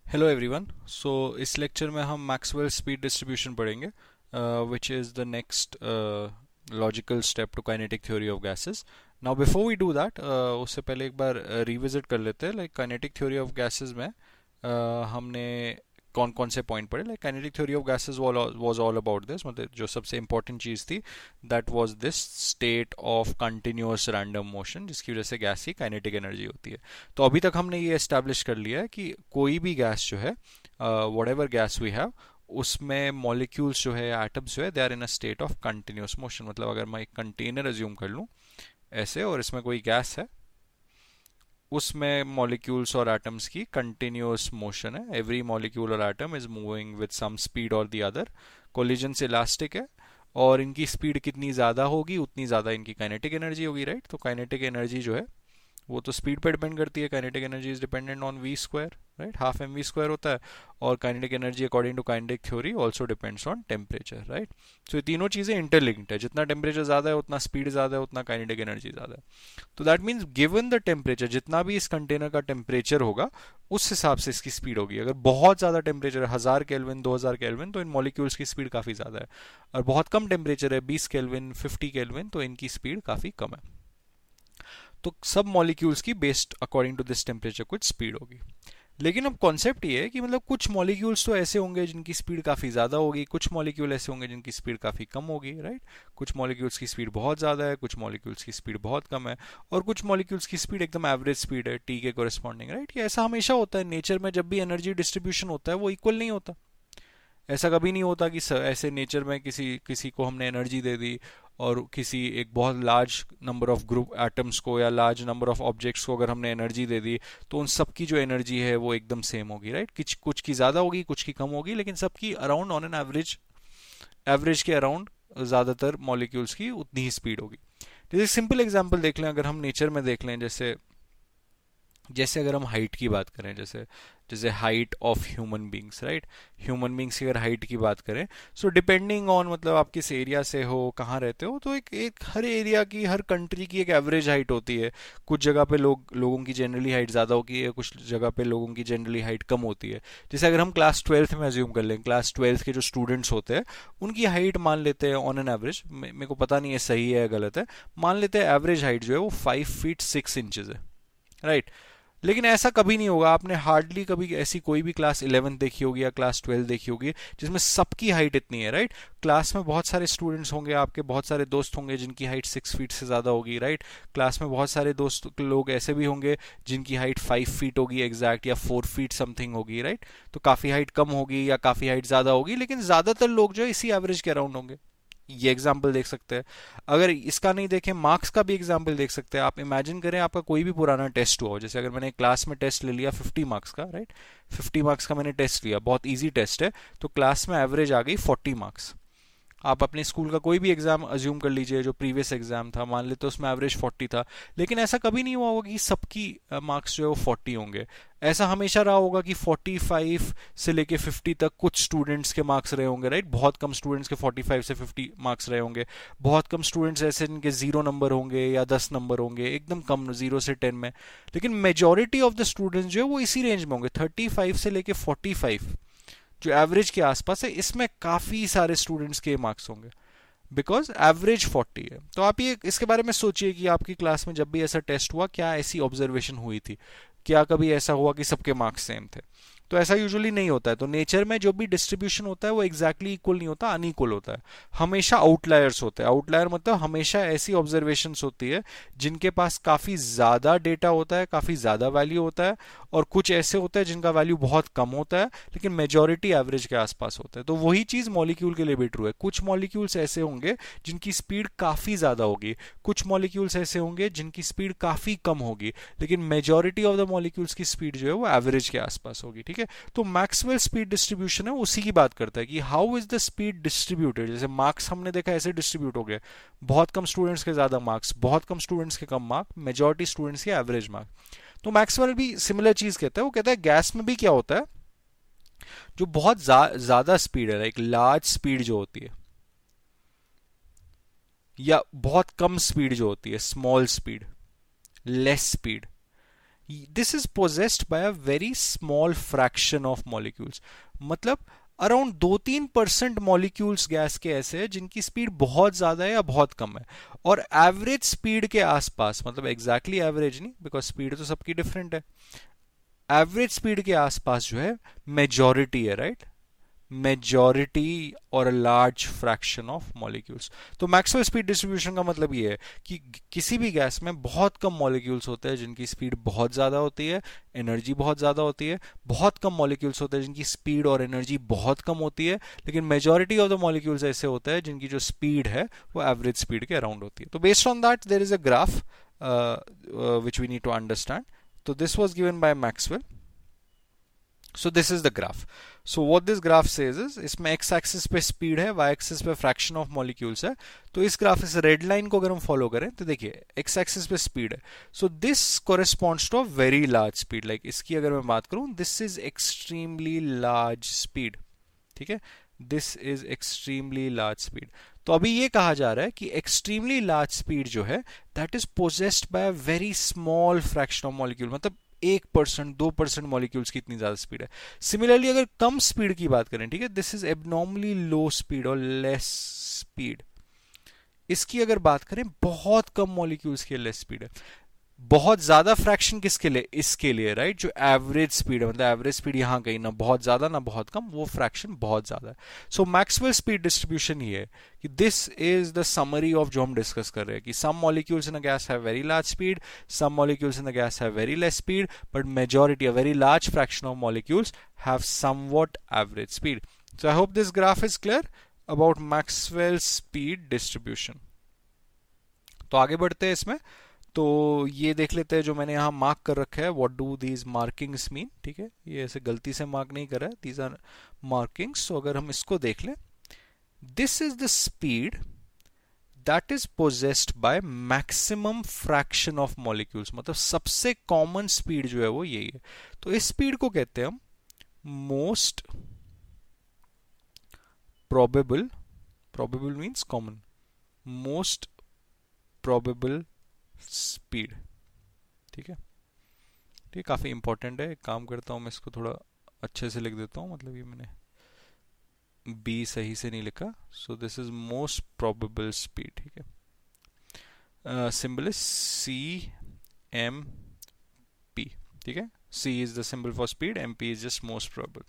Hello everyone. सो इस lecture में हम मैक्सवेल स्पीड डिस्ट्रीब्यूशन पढ़ेंगे, which is the next logical step to kinetic theory of gases. Now before we do that, उससे पहले एक बार रिविजिट कर लेते हैं। Like kinetic theory of gases में हमने कौन कौन से पॉइंट पढ़े। Like kinetic theory of gases was all about this, मतलब जो सबसे इंपॉर्टेंट चीज़ थी that was this state of continuous random motion, जिसकी वजह से गैस की काइनेटिक एनर्जी होती है। तो अभी तक हमने ये एस्टैब्लिश कर लिया है कि कोई भी गैस जो है, whatever gas we have, उसमें मॉलिक्यूल्स जो है, एटम्स जो है, they are in a state of continuous motion. मतलब अगर मैं एक कंटेनर अज्यूम कर लूँ ऐसे, और इसमें कोई गैस है, उसमें मॉलिक्यूल्स और एटम्स की कंटिन्यूअस मोशन है। एवरी मॉलिक्यूल और atom is moving with some speed और द अदर। कोलिजन्स इलास्टिक है, और इनकी स्पीड कितनी ज़्यादा होगी उतनी ज़्यादा इनकी काइनेटिक एनर्जी होगी, राइट। तो काइनेटिक एनर्जी जो है वो तो स्पीड पे डिपेंड करती है। Kinetic energy is dependent on v square, right, half m v square होता है। और kinetic energy according to kinetic theory also depends on temperature, right. So ये तीनों चीज़ें इंटरलिंक्ड है। जितना टेम्परेचर ज़्यादा है उतना स्पीड ज़्यादा है, उतना काइनेटिक एनर्जी ज़्यादा है। तो that means given the temperature, जितना भी इस कंटेनर का टेम्परेचर होगा उस हिसाब से इसकी स्पीड होगी। अगर बहुत ज़्यादा टेम्परेचर है, 1000 केल्विन, 2000 केल्विन, तो इन मॉलिक्यूल्स की स्पीड काफ़ी ज़्यादा है। और बहुत कम टेम्परेचर है, 20 केल्विन, 50 केल्विन, तो इनकी स्पीड काफ़ी कम है। तो सब मॉलिक्यूल्स की based according to this temperature कुछ स्पीड होगी। लेकिन अब कॉन्सेप्ट ये है कि मतलब कुछ मॉलिक्यूल्स तो ऐसे होंगे जिनकी स्पीड काफ़ी ज़्यादा होगी, कुछ मॉलिक्यूल ऐसे होंगे जिनकी स्पीड काफ़ी कम होगी, राइट। कुछ मॉलिक्यूल्स की स्पीड बहुत ज़्यादा है, कुछ मॉलिक्यूल्स की स्पीड बहुत कम है, और कुछ मॉलिक्यूल्स की स्पीड एकदम एवरेज स्पीड है, टी के कोरिस्पॉन्डिंग, राइट। ये ऐसा हमेशा होता है नेचर में। जब भी एनर्जी डिस्ट्रीब्यूशन होता है वो इक्वल नहीं होता। ऐसा कभी नहीं होता कि ऐसे नेचर में किसी किसी को हमने एनर्जी दे दी और किसी एक बहुत large number of group atoms को या लार्ज नंबर ऑफ ऑब्जेक्ट्स को अगर हमने एनर्जी दे दी, तो उन सब की जो एनर्जी है वो एकदम सेम होगी, राइट। कुछ कुछ की ज़्यादा होगी, कुछ की कम होगी, लेकिन सबकी around on an average, average के अराउंड ज़्यादातर मॉलिक्यूल्स की उतनी ही स्पीड होगी। जैसे सिंपल एग्जांपल देख लें, अगर हम नेचर में देख लें, जैसे जैसे अगर हम हाइट की बात करें, जैसे जैसे height of human beings, right. Human beings की अगर हाइट की बात करें, सो डिपेंडिंग ऑन मतलब आप किस एरिया से हो, कहाँ रहते हो, तो एक हर एरिया की, हर कंट्री की एक एवरेज हाइट होती है। कुछ जगह पे लोगों की जनरली हाइट ज़्यादा होती है, कुछ जगह पे लोगों की जनरली हाइट कम होती है। जैसे अगर हम क्लास ट्वेल्थ में अज्यूम कर लें, क्लास ट्वेल्थ के जो स्टूडेंट्स होते हैं उनकी हाइट मान लेते हैं ऑन एन एवरेज, मेरे को पता नहीं है सही है या गलत है, मान लेते हैं एवरेज हाइट जो है वो 5 फीट 6 इंचेस है, राइट। लेकिन ऐसा कभी नहीं होगा, आपने हार्डली कभी ऐसी कोई भी क्लास 11 देखी होगी या क्लास 12 देखी होगी जिसमें सबकी हाइट इतनी है, राइट। क्लास में बहुत सारे स्टूडेंट्स होंगे, आपके बहुत सारे दोस्त होंगे जिनकी हाइट 6 फीट से ज़्यादा होगी, राइट। क्लास में बहुत सारे दोस्त लोग ऐसे भी होंगे जिनकी हाइट 5 फीट होगी एग्जैक्ट, या 4 फीट समथिंग होगी, राइट। तो काफ़ी हाइट कम होगी या काफ़ी हाइट ज़्यादा होगी, लेकिन ज़्यादातर लोग जो है इसी एवरेज के अराउंड होंगे। ये एग्जाम्पल देख सकते हैं। अगर इसका नहीं देखें, मार्क्स का भी एग्जाम्पल देख सकते हैं। आप इमेजिन करें आपका कोई भी पुराना टेस्ट हुआ हो, जैसे अगर मैंने क्लास में टेस्ट ले लिया 50 मार्क्स का, राइट। 50 मार्क्स का मैंने टेस्ट लिया, बहुत इजी टेस्ट है, तो क्लास में एवरेज आ गई 40 मार्क्स। आप अपने स्कूल का कोई भी एग्जाम अज्यूम कर लीजिए, जो प्रीवियस एग्जाम था, मान लेते उसमें एवरेज 40 था। लेकिन ऐसा कभी नहीं हुआ होगा कि सबकी मार्क्स जो है वो 40 होंगे। ऐसा हमेशा रहा होगा कि 45 से लेके 50 तक कुछ स्टूडेंट्स के मार्क्स रहे होंगे, राइट। बहुत कम स्टूडेंट्स के 45 से 50 मार्क्स रहे होंगे। बहुत कम स्टूडेंट्स ऐसे जिनके 0 नंबर होंगे या 10 नंबर होंगे, एकदम कम, 0 से 10 में। लेकिन मेजोरिटी ऑफ द स्टूडेंट्स जो है वो इसी रेंज में होंगे, 35 से लेके 45, जो एवरेज के आसपास है। इसमें काफ़ी सारे स्टूडेंट्स के मार्क्स होंगे, बिकॉज एवरेज 40 है। तो आप ये इसके बारे में सोचिए कि आपकी क्लास में जब भी ऐसा टेस्ट हुआ, क्या ऐसी ऑब्जर्वेशन हुई थी, क्या कभी ऐसा हुआ कि सबके मार्क्स सेम थे। तो ऐसा यूजुअली नहीं होता है। तो नेचर में जो भी डिस्ट्रीब्यूशन होता है वो एग्जैक्टली इक्वल नहीं होता, अनइक्वल होता है। हमेशा आउटलायर्स होते हैं। आउटलायर मतलब हमेशा ऐसी ऑब्जर्वेशंस होती है जिनके पास काफ़ी ज़्यादा डेटा होता है, काफ़ी ज़्यादा वैल्यू होता है, और कुछ ऐसे होते हैं जिनका वैल्यू बहुत कम होता है लेकिन मेजॉरिटी एवरेज के आसपास होता है। तो वही चीज़ मॉलिक्यूल के लिए भी ट्रू है। कुछ मॉलिक्यूल्स ऐसे होंगे जिनकी स्पीड काफ़ी ज़्यादा होगी, कुछ मॉलिक्यूल्स ऐसे होंगे जिनकी स्पीड काफ़ी कम होगी, लेकिन मेजॉरिटी ऑफ द मॉलिक्यूल्स की स्पीड जो है वो एवरेज के आसपास होगी, ठीक है। तो मैक्सवेल स्पीड डिस्ट्रीब्यूशन है उसी की बात करता है कि how is the speed distributed. जैसे मार्क्स हमने देखा ऐसे डिस्ट्रीब्यूट हो गए, बहुत कम स्टूडेंट्स के ज़्यादा मार्क्स, बहुत कम स्टूडेंट्स के कम मार्क, मेजॉरिटी स्टूडेंट्स के एवरेज मार्क। तो मैक्सवेल भी सिमिलर चीज़ कहता है। वो कहता है गैस में भी क्या होता है, जो बहुत ज़्यादा स्पीड है, लाइक लार्ज स्पीड जो होती है, या बहुत कम स्पीड जो होती है, small speed, less speed, this is possessed by a very small fraction of molecules. मतलब अराउंड 2-3% मॉलिक्यूल्स गैस के ऐसे हैं जिनकी स्पीड बहुत ज्यादा है या बहुत कम है, और एवरेज स्पीड के आसपास, मतलब एग्जैक्टली एवरेज नहीं, बिकॉज स्पीड तो सबकी डिफरेंट है, एवरेज स्पीड के आसपास जो है मेजॉरिटी है, राइट, मेजॉरिटी और लार्ज फ्रैक्शन ऑफ मॉलिक्यूल्स। तो मैक्सवेल स्पीड डिस्ट्रीब्यूशन का मतलब ये है कि किसी भी गैस में बहुत कम मॉलिक्यूल्स होते हैं जिनकी स्पीड बहुत ज्यादा होती है, एनर्जी बहुत ज्यादा होती है, बहुत कम मॉलिक्यूल्स होते हैं जिनकी स्पीड और एनर्जी बहुत कम होती है, लेकिन मेजॉरिटी ऑफ द मॉलिक्यूल्स ऐसे होते हैं जिनकी जो स्पीड है वो एवरेज स्पीड के अराउंड होती है। तो based on that there is a graph which we need to understand. So this was given by Maxwell. So this is the graph. So what this graph says is, इसमें x axis पे speed है, y axis पे fraction of molecules है। तो इस graph, इस red line को अगर हम फॉलो करें तो देखिए x axis पे speed है, so this corresponds to a very large speed. like इसकी अगर मैं बात करूं, this is extremely large speed, ठीक है, this is extremely large speed. तो अभी ये कहा जा रहा है कि एक्सट्रीमली लार्ज स्पीड जो है that is possessed by a very small fraction of molecule, मतलब 1% 2% मॉलिक्यूल्स की इतनी ज्यादा स्पीड है। सिमिलरली अगर कम स्पीड की बात करें, ठीक है, this is abnormally low speed और लेस स्पीड। इसकी अगर बात करें, बहुत कम मॉलिक्यूल्स की लेस स्पीड है। बहुत ज्यादा फ्रैक्शन किसके लिए? इसके लिए, राइट, जो एवरेज स्पीड है, मतलब एवरेज स्पीड यहां कहीं ना बहुत ज्यादा ना बहुत कम, वो फ्रैक्शन बहुत ज्यादा है। सो मैक्सवेल स्पीड डिस्ट्रीब्यूशन ये है कि this is the summary of जो हम डिस्कस कर रहे हैं कि some molecules in a gas have very large speed, some molecules in a gas have very less speed, but majority, a very large fraction of molecules have somewhat average speed. So I hope this graph is clear about Maxwell speed distribution. तो आगे बढ़ते हैं इसमें। तो ये देख लेते हैं जो मैंने यहाँ मार्क कर रखा है, what do these markings mean, ठीक है, ये ऐसे गलती से मार्क नहीं कर रहा है, दीज आर मार्किंग्स। तो अगर हम इसको देख लें, this is the speed that is possessed by maximum fraction of molecules, मतलब सबसे कॉमन स्पीड जो है वो यही है। तो इस स्पीड को कहते हैं हम most probable, probable means common, most probable speed, ठीक है। तो ये काफी इंपॉर्टेंट है, एक काम करता हूं मैं इसको थोड़ा अच्छे से लिख देता हूं, मतलब ये मैंने बी सही से नहीं लिखा। So this is most probable speed, ठीक है। Symbol is c m p, ठीक है, c is the symbol for speed, m p is just most probable.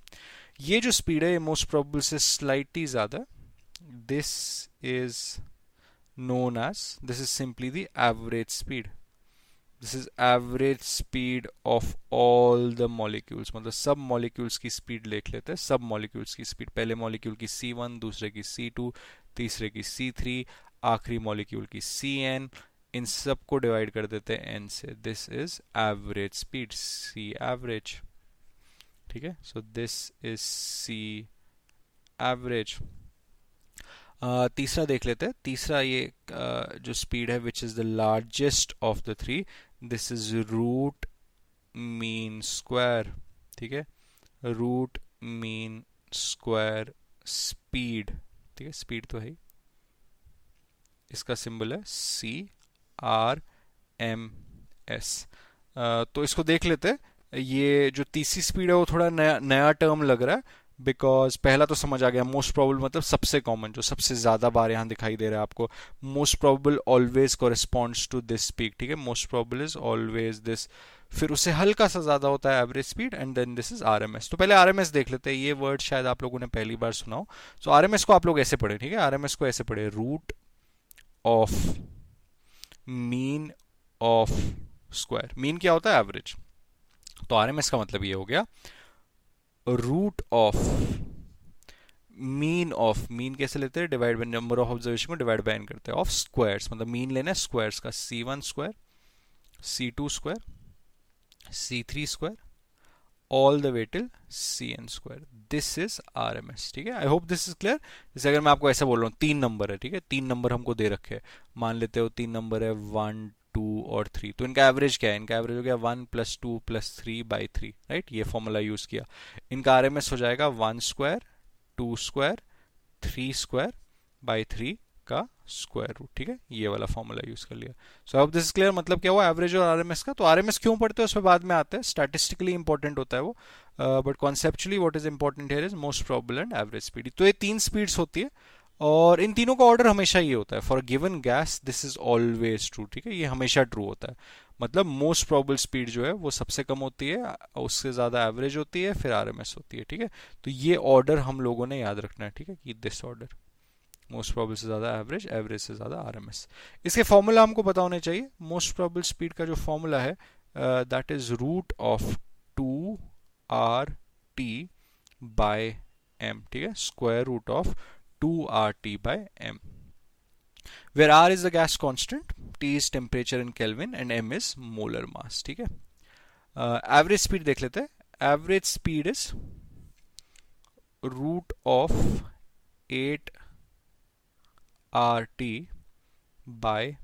ये जो स्पीड है ये मोस्ट प्रोबेबल से स्लाइटली ज्यादा है। This is known as, this is simply the average speed, this is average speed of all the molecules, मतलब सब molecules की speed लिख लेते हैं, सब molecules की speed, पहले molecule की C1, दूसरे की C2, तीसरे की C3, आखिरी molecule की Cn, इन सब को डिवाइड कर देते हैं n से। this is average speed, C average, ठीक है। so this is C average। तीसरा देख लेते हैं। तीसरा ये जो स्पीड है which is the largest of the three, this is root mean square, ठीक है, रूट मीन स्क्वायर स्पीड, ठीक है, स्पीड तो है, इसका सिंबल है CRMS। तो इसको देख लेते हैं। ये जो तीसरी स्पीड है वो थोड़ा नया टर्म लग रहा है, बिकॉज पहला तो समझ आ गया, मोस्ट प्रोबेबल मतलब सबसे कॉमन, जो सबसे ज्यादा बार यहां दिखाई दे रहा है आपको। Most probable always corresponds to this speed, ठीक है, most probable is always this, फिर उससे हल्का सा ज्यादा होता है average speed, and then this is RMS. तो पहले आरएमएस देख लेते हैं, ये वर्ड शायद आप लोगों ने पहली बार सुना हो। तो आरएमएस को आप लोग ऐसे पढ़े, ठीक है, आरएमएस को ऐसे पढ़े, root of mean of square. Mean क्या होता है? एवरेज। तो आरएमएस का मतलब ये हो गया root of mean of, mean कैसे लेते हैं? Divide by number of observation को डिवाइड बाय n करते हैं, ऑफ स्क्वायर्स, मतलब मीन लेना है स्क्वायर्स का, C1 square, C2 square, C3 square, all the way till Cn square. This is RMS, ठीक है। आई होप दिस इज क्लियर। जैसे अगर मैं आपको ऐसा बोल रहा हूँ, 3 नंबर है, ठीक है, 3 नंबर हमको दे रखे हैं, मान लेते हो 3 नंबर है 1, 2 और 3, तो इनका एवरेज क्या है? इनका एवरेज हो गया 1 + 2 + 3 by 3, राइट, ये फॉर्मूला यूज किया। इनका आरएमएस हो जाएगा 1 स्क्वायर, 2 स्क्वायर, 3 स्क्वायर by 3 का स्क्वायर रूट, ठीक है, ये वाला फॉर्मूला यूज कर लिया। सो अब दिस इज क्लियर। मतलब क्या हुआ एवरेज और आरएमएस का, तो आरएमएस क्यों पढ़ते हैं उसमें बाद में आते हैं, स्टैटिस्टिकली इंपॉर्टेंट होता है वो, but conceptually what is important here is most probable and average speed. तो ये 3 स्पीड्स होती है और इन तीनों का ऑर्डर हमेशा ये होता है, for given gas this is always true, ठीक है, ये हमेशा ट्रू होता है। मतलब मोस्ट प्रोबेबल स्पीड जो है वो सबसे कम होती है, उससे ज़्यादा एवरेज होती है, फिर आरएमएस होती है, ठीक है। तो ये ऑर्डर हम लोगों ने याद रखना है, ठीक है, कि दिस ऑर्डर, मोस्ट प्रोबेबल से ज़्यादा एवरेज, एवरेज से ज़्यादा आरएमएस। इसके फॉर्मूला हमको पता होने चाहिए। मोस्ट प्रोबेबल स्पीड का जो फॉर्मूला है that is root of 2RT by m, ठीक है, square root of 2RT by m, where R is the gas constant, T is temperature in Kelvin and m is molar mass, ठीक है। Average speed देख लेते हैं। Average speed is root of 8RT by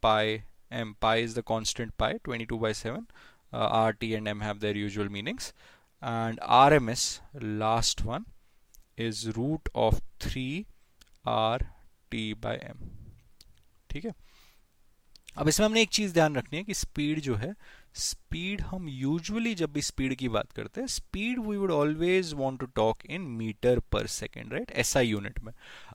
pi m. Pi is the constant pi, 22/7. RT and m have their usual meanings. And RMS, last one, is root of 3RT by m, ठीक है। अब इसमें हमने एक चीज ध्यान रखनी है कि स्पीड जो है, स्पीड हम यूजुअली जब भी स्पीड की बात करते हैं, speed we would always want to talk in metre per second, right, SI unit में।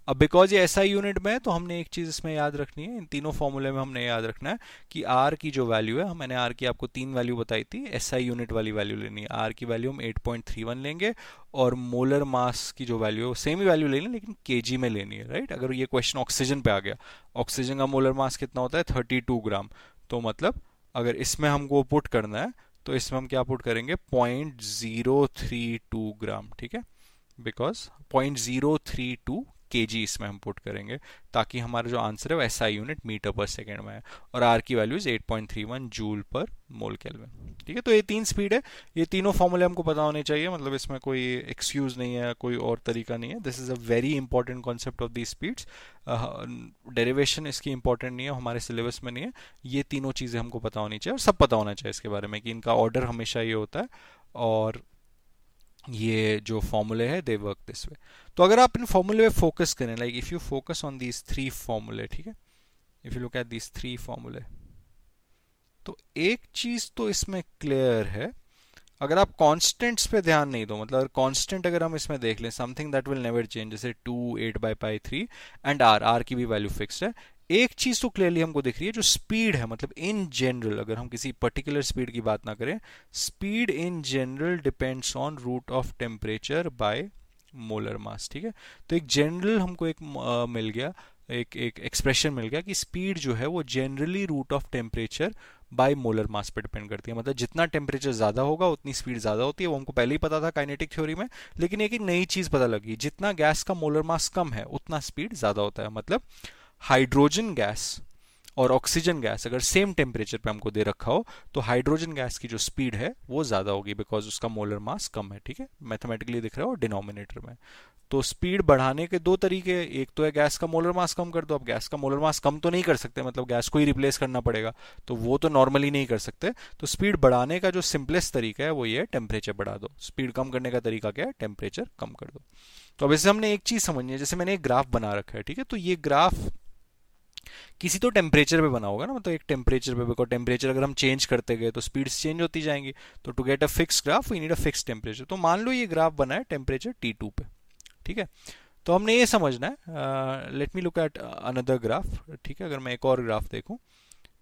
अब बिकॉज ये एसआई यूनिट में है तो हमने एक चीज इसमें याद रखनी है, इन तीनों फॉर्मूले में हमने याद रखना है कि आर की जो वैल्यू है, मैंने आर की आपको 3 वैल्यू बताई थी, एसआई यूनिट वाली वैल्यू लेनी है। आर की वैल्यू हम 8.31 लेंगे और मोलर मास की जो वैल्यू है सेम ही वैल्यू लेनी है लेकिन केजी में लेनी है, राइट। अगर ये क्वेश्चन ऑक्सीजन पे आ गया, ऑक्सीजन का मोलर मास कितना होता है 32 ग्राम, तो मतलब अगर इसमें हमको पुट करना है तो इसमें हम क्या पुट करेंगे 0.032 ग्राम, ठीक है, बिकॉज 0.032 केजी इसमें हम पुट करेंगे ताकि हमारा जो आंसर है वो एसआई यूनिट मीटर पर सेकेंड में है, और आर की वैल्यू इज 8.31 जूल पर मोल केल्विन, ठीक है। तो ये 3 स्पीड है, ये तीनों फॉर्मूले हमको पता होने चाहिए, मतलब इसमें कोई एक्सक्यूज नहीं है, कोई और तरीका नहीं है। This is a very important concept of the speeds. Derivation इसकी इंपॉर्टेंट नहीं है, हमारे सिलेबस में नहीं है। ये तीनों चीज़ें हमको पता होनी चाहिए और सब पता होना चाहिए इसके बारे में कि इनका ऑर्डर हमेशा ये होता है और ये जो फॉर्मूले है दे वर्क दिस वे। तो अगर आप इन फॉर्मूले पे फोकस करें, like if you focus on these 3 फॉर्मूले, ठीक है, if you look at these 3 फॉर्मूले, तो एक चीज तो इसमें क्लियर है, अगर आप कांस्टेंट्स पे ध्यान नहीं दो, मतलब कांस्टेंट अगर हम इसमें देख लें, something that will never change, जैसे 2 8/pi3 एंड आर की भी वैल्यू फिक्स्ड है। एक चीज तो क्लियरली हमको दिख रही है, जो स्पीड है, मतलब इन जनरल अगर हम किसी पर्टिकुलर स्पीड की बात ना करें, speed in general depends on root of temperature by molar mass, ठीक है। तो एक जनरल हमको एक मिल गया, एक एक्सप्रेशन मिल गया कि स्पीड जो है वो generally root of temperature by molar mass पे डिपेंड करती है, मतलब जितना टेम्परेचर ज्यादा होगा उतनी स्पीड ज्यादा होती है। वो हमको पहले ही पता था काइनेटिक थ्योरी में, लेकिन एक नई चीज पता लगी, जितना गैस का मोलर मास कम है उतना स्पीड ज्यादा होता है। मतलब हाइड्रोजन गैस और ऑक्सीजन गैस अगर सेम टेम्परेचर पे हमको दे रखा हो तो हाइड्रोजन गैस की जो स्पीड है वो ज्यादा होगी बिकॉज उसका मोलर मास कम है, ठीक है, मैथमेटिकली दिख रहा है डिनोमिनेटर में। तो स्पीड बढ़ाने के 2 तरीके, एक तो है गैस का मोलर मास कम कर दो। अब गैस का मोलर मास कम तो नहीं कर सकते, मतलब गैस को ही रिप्लेस करना पड़ेगा, तो वो तो नॉर्मली नहीं कर सकते। तो स्पीड बढ़ाने का जो सिंपलेस्ट तरीका है वो ये है टेम्परेचर बढ़ा दो। स्पीड कम करने का तरीका क्या है, टेम्परेचर कम कर दो। तो अब इससे हमने एक चीज समझनी है, जैसे मैंने एक ग्राफ बना रखा है, ठीक है, तो ये ग्राफ किसी तो टेम्परेचर पे बना होगा ना, मतलब एक टेम्परेचर पे, बिकॉज टेम्परेचर अगर हम चेंज करते गए तो स्पीड्स चेंज होती जाएंगी। तो to get a fix graph we need a fix temperature. तो मान लो ये ग्राफ बना है टेम्परेचर T2 पे, ठीक है। तो हमने ये समझना है, let me look at another graph, ठीक है। अगर मैं एक और ग्राफ देखूं,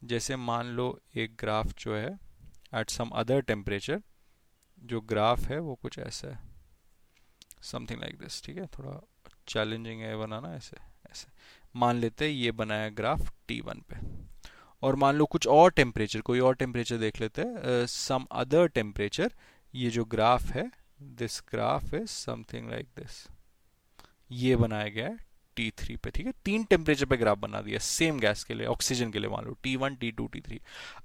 जैसे मान लो एक ग्राफ जो है एट सम अदर टेम्परेचर, जो ग्राफ है वो कुछ ऐसा है, समथिंग लाइक दिस, ठीक है। थोड़ा चैलेंजिंग है बनाना, ऐसे ऐसे मान लेते हैं ये बनाया ग्राफ T1 पे, और मान लो कुछ और टेम्परेचर, कोई और टेम्परेचर देख लेते हैं, सम अदर टेम्परेचर। ये जो ग्राफ है, this graph is something like this, ये बनाया गया है T3 पे, ठीक है। 3 टेम्परेचर पे ग्राफ बना दिया सेम गैस के लिए, ऑक्सीजन के लिए, मान लो T1 T2 T3।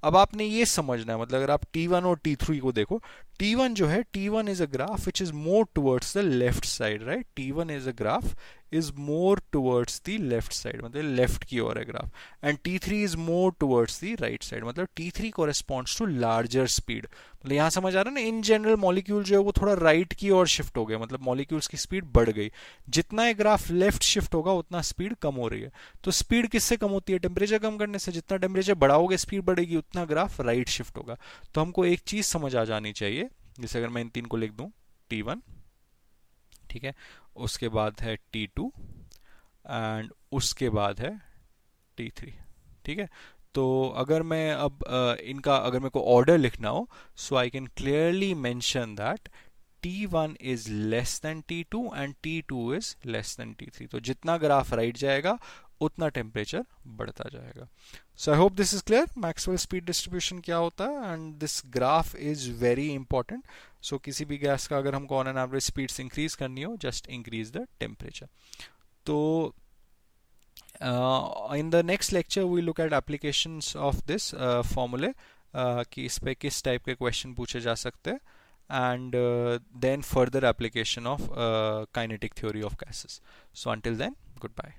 अब आपने ये समझना है, मतलब अगर आप T1 और T3 को देखो, T1 जो है, T1 is a graph which is more towards the left side, right. T1 is a graph is more towards the left side, मतलब लेफ्ट की ओर है graph, and T3 is more towards the right side, मतलब T3 corresponds to larger speed। मतलब यहाँ समझ आ रहा है ना, इन जनरल मॉलिक्यूल जो है वो थोड़ा राइट की ओर शिफ्ट हो गया, मतलब मॉलिक्यूल्स की स्पीड बढ़ गई। जितना ये ग्राफ लेफ्ट शिफ्ट होगा उतना स्पीड कम हो रही है। तो स्पीड किससे कम होती है? टेम्परेचर कम करने से। जितना टेम्परेचर बढ़ाओगे स्पीड बढ़ेगी, उतना ग्राफ राइट शिफ्ट होगा। तो हमको एक चीज समझ आ जानी चाहिए, जैसे अगर मैं इन तीन को लिख दूं, T1, ठीक है, उसके बाद है T2 एंड उसके बाद है T3, ठीक है। तो अगर मैं अब इनका अगर मेरे को ऑर्डर लिखना हो, so I can clearly mention that T1 is less than T2 and T2 is less than T3। तो जितना ग्राफ राइट जाएगा उतना टेम्परेचर बढ़ता जाएगा। So I hope this is clear Maxwell speed distribution क्या होता है, and this graph is very important. So किसी भी गैस का अगर हमको on an average speeds increase करनी हो, जस्ट इंक्रीज द टेम्परेचर। तो in the next lecture we look at applications of this formula, कि इस पे किस टाइप के क्वेश्चन पूछे जा सकते हैं, and then further application of kinetic theory of gases. So until then, goodbye.